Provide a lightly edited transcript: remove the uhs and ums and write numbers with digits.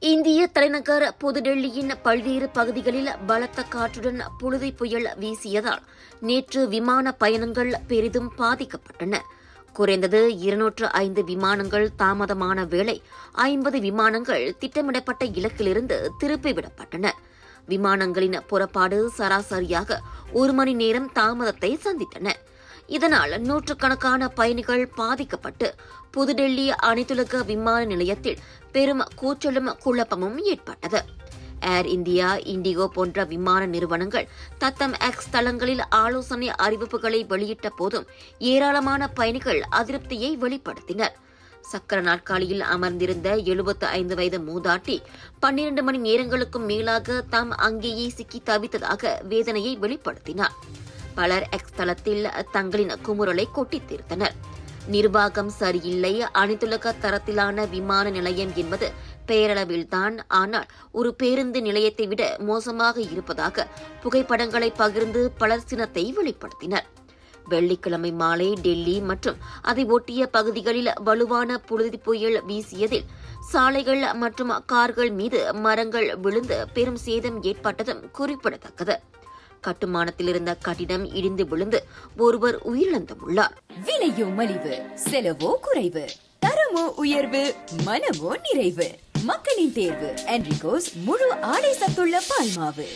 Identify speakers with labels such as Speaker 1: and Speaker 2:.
Speaker 1: இந்திய தலைநகர் புதுடெல்லியின் பல்வேறு பகுதிகளில் பலத்த காற்றுடன் புழுதி புயல் வீசியதால் நேற்று விமான பயணங்கள் பெரிதும் பாதிக்கப்பட்டன. குறைந்தது 205 விமானங்கள் தாமதமான வேளை 50 விமானங்கள் திட்டமிடப்பட்ட இலக்கிலிருந்து திருப்பிவிடப்பட்டன. விமானங்களின் புறப்பாடு சராசரியாக 1 மணி நேரம் தாமதத்தை சந்தித்தன. இதனால் நூற்றுக்கணக்கான பயணிகள் பாதிக்கப்பட்டு புதுடெல்லி அனைத்துலக விமான நிலையத்தில் பெரும் கூச்சலும் குழப்பமும் ஏற்பட்டது. ஏர் இந்தியா, இண்டிகோ போன்ற விமான நிறுவனங்கள் தத்தம் எக்ஸ் தளங்களில் ஆலோசனை அறிவிப்புகளை வெளியிட்ட போதும் ஏராளமான பயணிகள் அதிருப்தியை வெளிப்படுத்தினர். சக்கர நாற்காலியில் அமர்ந்திருந்த 75 வயது மூதாட்டி 12 மணி நேரங்களுக்கும் மேலாக தாம் அங்கேயே சிக்கி தவித்ததாக வேதனையை வெளிப்படுத்தினார். பலர் எக்ஸ் தளத்தில் தங்களின் குமுறலை கொட்டித் தீர்த்தனர். நிர்வாகம் சரியில்லை, அனைத்துலக தரத்திலான விமான நிலையம் என்பது பெயரளவில்தான், ஆனால் ஒரு பேருந்து நிலையத்தை விட மோசமாக இருப்பதாக புகைப்படங்களை பகிர்ந்து பலர் சினத்தை வெளிப்படுத்தினர். வெள்ளிக்கிழமை மாலை டெல்லி மற்றும் அதை ஒட்டிய பகுதிகளில் வலுவான புழுதி புயல் வீசியதில் சாலைகள் மற்றும் கார்கள் மீது மரங்கள் விழுந்து பெரும் சேதம் ஏற்பட்டதும் குறிப்பிடத்தக்கது. கட்டுமானத்தில் இருந்த கட்டிடம் இடிந்து விழுந்து ஒருவர் உயிரிழந்துள்ளார்.
Speaker 2: விலையோ மலிவு, செலவோ குறைவு, தரமோ உயர்வு, மனமோ நிறைவு. மக்களின் தேர்வு என்ரிகோஸ் முழு ஆடை சத்துள்ள பால்மாவு.